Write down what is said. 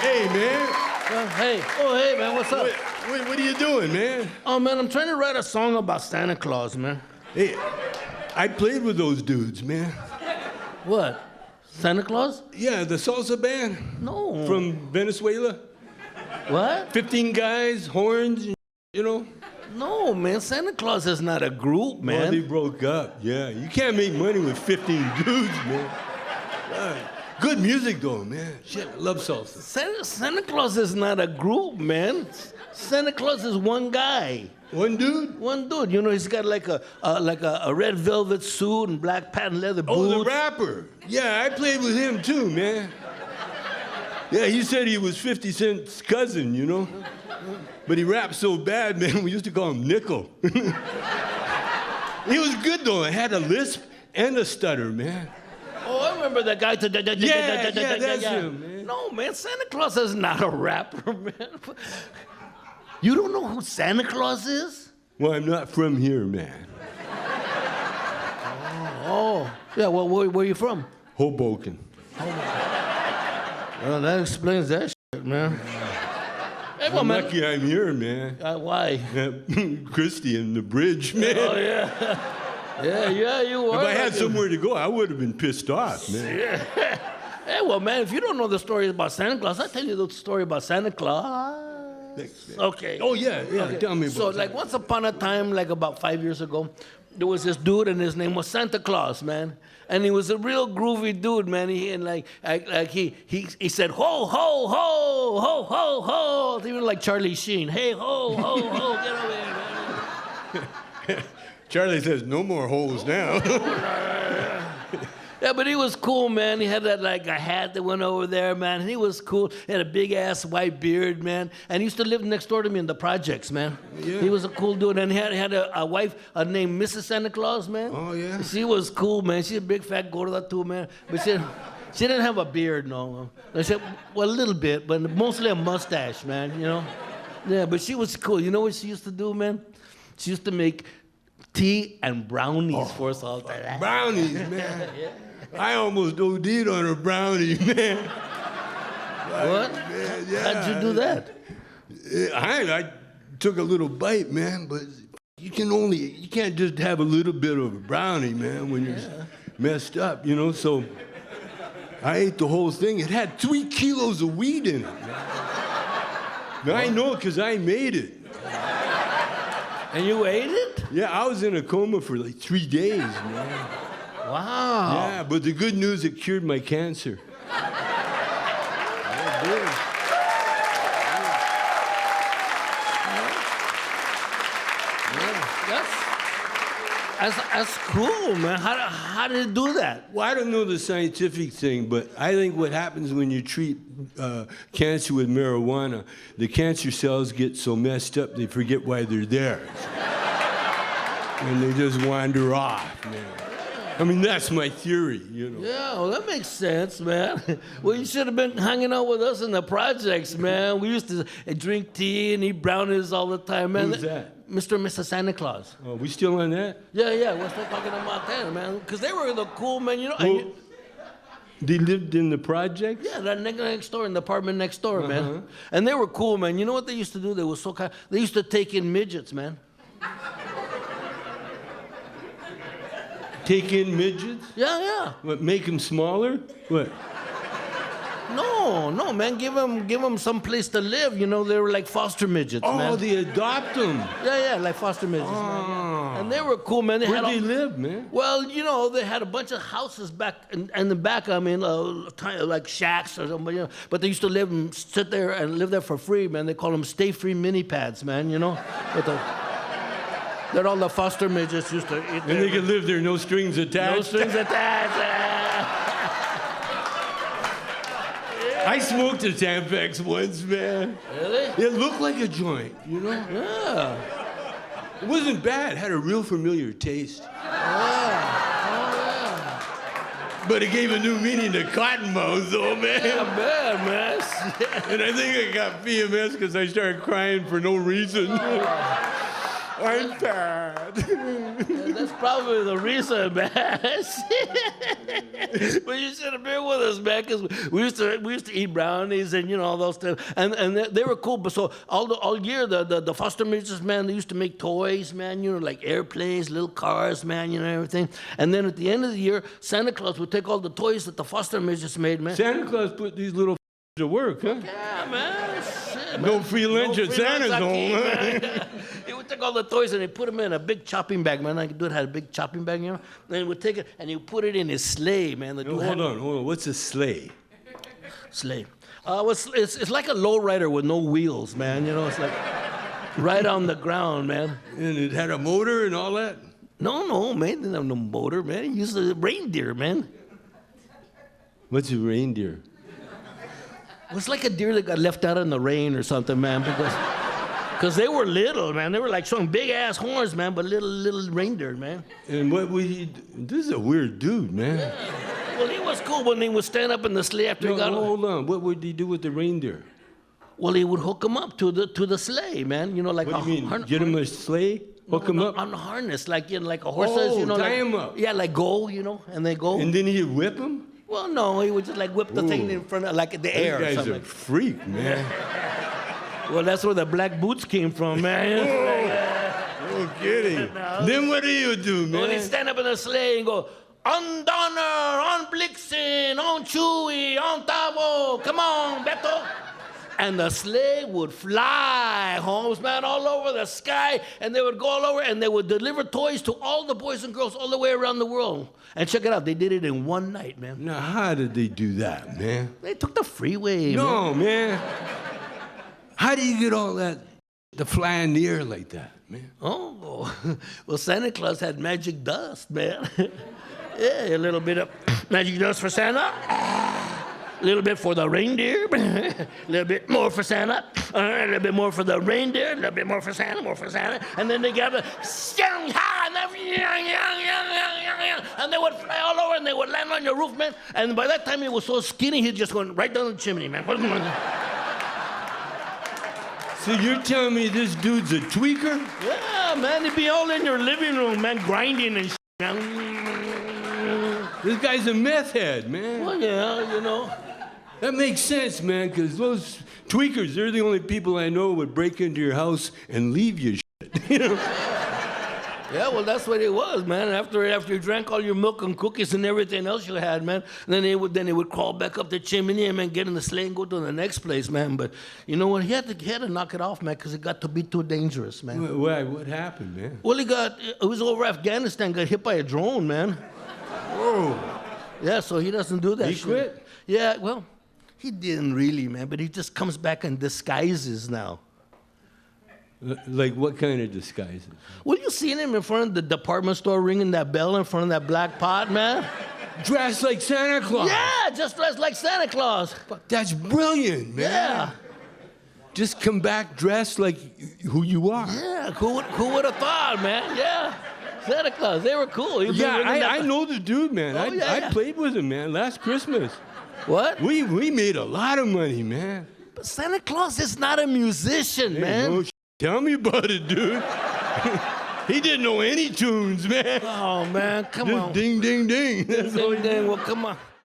Hey, man. Hey. Oh, hey, man, what's up? What are you doing, man? Oh, man, I'm trying to write a song about Santa Claus, man. Hey, I played with those dudes, man. What? Santa Claus? Yeah, the salsa band. No. From Venezuela. What? 15 guys, horns, you know? No, man, Santa Claus is not a group, man. Well, they broke up, yeah. You can't make money with 15 dudes, man. God. Good music, though, man. Shit, I love salsa. Santa Claus is not a group, man. Santa Claus is one guy. One dude? One dude. You know, he's got like a red velvet suit and black patent leather boots. Oh, the rapper. Yeah, I played with him, too, man. Yeah, he said he was 50 Cent's cousin, you know? But he rapped so bad, man, we used to call him Nickel. He was good, though. He had a lisp and a stutter, man. Oh, I remember that guy. Yeah, that's him, man. No, man, Santa Claus is not a rapper, man. You don't know who Santa Claus is? Well, I'm not from here, man. Oh. Yeah, well, where are you from? Hoboken. Well, that explains that shit, man. Hey, well, I'm man. lucky I'm here, man. Why? Christie and the bridge, man. Oh, yeah. Yeah, you were. If I had somewhere to go, I would have been pissed off, man. Yeah. Hey, well, man, if you don't know the story about Santa Claus, I'll tell you the story about Santa Claus. Okay. Oh, yeah. Okay. Tell me about So, that. like, once upon a time, like about 5 years ago, there was this dude, and his name was Santa Claus, man. And he was a real groovy dude, man. He said, ho, ho, ho, ho, ho, ho. Even like Charlie Sheen. Hey, ho, ho, ho, get over here, man. Charlie says, no more holes now. Yeah, but he was cool, man. He had that like a hat that went over there, man. And he was cool. He had a big ass white beard, man. And he used to live next door to me in the projects, man. Yeah. He was a cool dude. And he had a wife named Mrs. Santa Claus, man. Oh, yeah? She was cool, man. She's a big fat gorda too, man. But she didn't have a beard, no. I said, well, a little bit, but mostly a mustache, man, you know? Yeah, but she was cool. You know what she used to do, man? She used to make tea and brownies for us all the time. Brownies, man. Yeah. I almost OD'd on a brownie, man. What? Man, yeah. How'd you do that? I took a little bite, man, but you can't just have a little bit of a brownie, man, when you're messed up, you know? So I ate the whole thing. It had 3 kilos of weed in it, man. Now, I know because I made it. And you ate it? Yeah, I was in a coma for like 3 days, man. Wow. Yeah, but the good news, it cured my cancer. Yeah, it did. That's cool, man. How did it do that? Well, I don't know the scientific thing, but I think what happens when you treat cancer with marijuana, the cancer cells get so messed up they forget why they're there. And they just wander off, man. I mean, that's my theory, you know. Yeah, well, that makes sense, man. Well, you should have been hanging out with us in the projects, man. We used to drink tea and eat brownies all the time, man. Who's that? Mr. and Mrs. Santa Claus. Oh, we still on that? Yeah, we're still talking about that, man. Because they were the cool, man, you know. Well, they lived in the projects? Yeah, that next door, in the apartment next door, man. And they were cool, man. You know what they used to do? They were so kind. They used to take in midgets, man. Take in midgets? Yeah. What, make them smaller? What? No, man. Give them some place to live. You know, they were like foster midgets, man. Oh, they adopt them. Yeah, like foster midgets, man. And they were cool, man. Where'd they live, man? Well, you know, they had a bunch of houses back in the back. I mean, like shacks or something, you know. But they used to live and sit there and live there for free, man. They call them stay-free mini pads, man. You know, that all the foster midgets used to eat. And they could live there, no strings attached. No strings attached. I smoked a Tampax once, man. Really? It looked like a joint, you know? Yeah. It wasn't bad. It had a real familiar taste. Yeah. But it gave a new meaning to cottonmouth, though, man. Yeah, bad, man. And I think I got PMS because I started crying for no reason. I'm fat. That's probably the reason, man. But you should have been with us, man, because we used to eat brownies and all those things, and they were cool. But so all year the foster missions, man, they used to make toys, man, like airplanes, little cars, man, everything. And then at the end of the year, Santa Claus would take all the toys that the foster missions made, man. Santa Claus put these little to work, huh? Yeah, man. Shit, No man. free lunch at Santa's home. Man. He would take all the toys and he put them in a big chopping bag, man. Like the dude had a big chopping bag, Then he would take it and he would put it in his sleigh, man. Hold on. What's a sleigh? Sleigh. It's like a lowrider with no wheels, man. It's like right on the ground, man. And it had a motor and all that? No, man. It didn't have no motor, man. He used a reindeer, man. What's a reindeer? It was like a deer that got left out in the rain or something, man, because they were little, man. They were like showing big-ass horns, man, but little reindeer, man. And what would he do? This is a weird dude, man. Yeah. Well, he was cool when he would stand up in the sleigh after he got hold on. What would he do with the reindeer? Well, he would hook him up to the sleigh, man. Like what do you mean? Get him a sleigh? Hook him up? On a harness, like a horse says, tie him up. Yeah, like go, and they go. And then he'd whip him? Well, no, he would just like whip the thing in front of, like the air. This guy's a freak, man. Well, that's where the black boots came from, man. No kidding. Then what do you do, man? When he stand up in the sleigh and go, on Donner, on Blixen, on Chewy, on Tavo, come on, Beto. And the sleigh would fly, Holmes, man, all over the sky, and they would go all over, and they would deliver toys to all the boys and girls all the way around the world. And check it out, they did it in one night, man. Now, how did they do that, man? They took the freeway, No, man. How do you get all that to fly in the air like that, man? Oh, well, Santa Claus had magic dust, man. Yeah, a little bit of magic dust for Santa. A little bit for the reindeer, a little bit more for Santa, a little bit more for the reindeer, a little bit more for Santa, and then they got the and they would fly all over and they would land on your roof, man. And by that time he was so skinny, he'd just going right down the chimney, man. So you're telling me this dude's a tweaker? Yeah, man, he'd be all in your living room, man, grinding and This guy's a meth head, man. Well, yeah, That makes sense, man, because those tweakers, they're the only people I know would break into your house and leave you shit, Yeah, well, that's what it was, man. After you drank all your milk and cookies and everything else you had, man, then he would crawl back up the chimney and, man, get in the sleigh and go to the next place, man. But you know what? He had to knock it off, man, because it got to be too dangerous, man. Why? What happened, man? Well, it was over Afghanistan, got hit by a drone, man. Whoa. Yeah, so he doesn't do that He shit. quit? Yeah, well, he didn't really, man, but he just comes back in disguises now. Like what kind of disguises? Well, you seen him in front of the department store ringing that bell in front of that black pot, man? Dressed like Santa Claus. Yeah, just dressed like Santa Claus. That's brilliant, man. Yeah. Just come back dressed like who you are. Yeah, who would have thought, man? Yeah. Santa Claus, they were cool. Yeah, I know the dude, man. Oh, yeah, I played with him, man, last Christmas. What? We made a lot of money, man. But Santa Claus is not a musician, man. No tell me about it, dude. He didn't know any tunes, man. Oh, man, come Just on. ding, ding, ding. That's all he Ding, ding. Well, come on.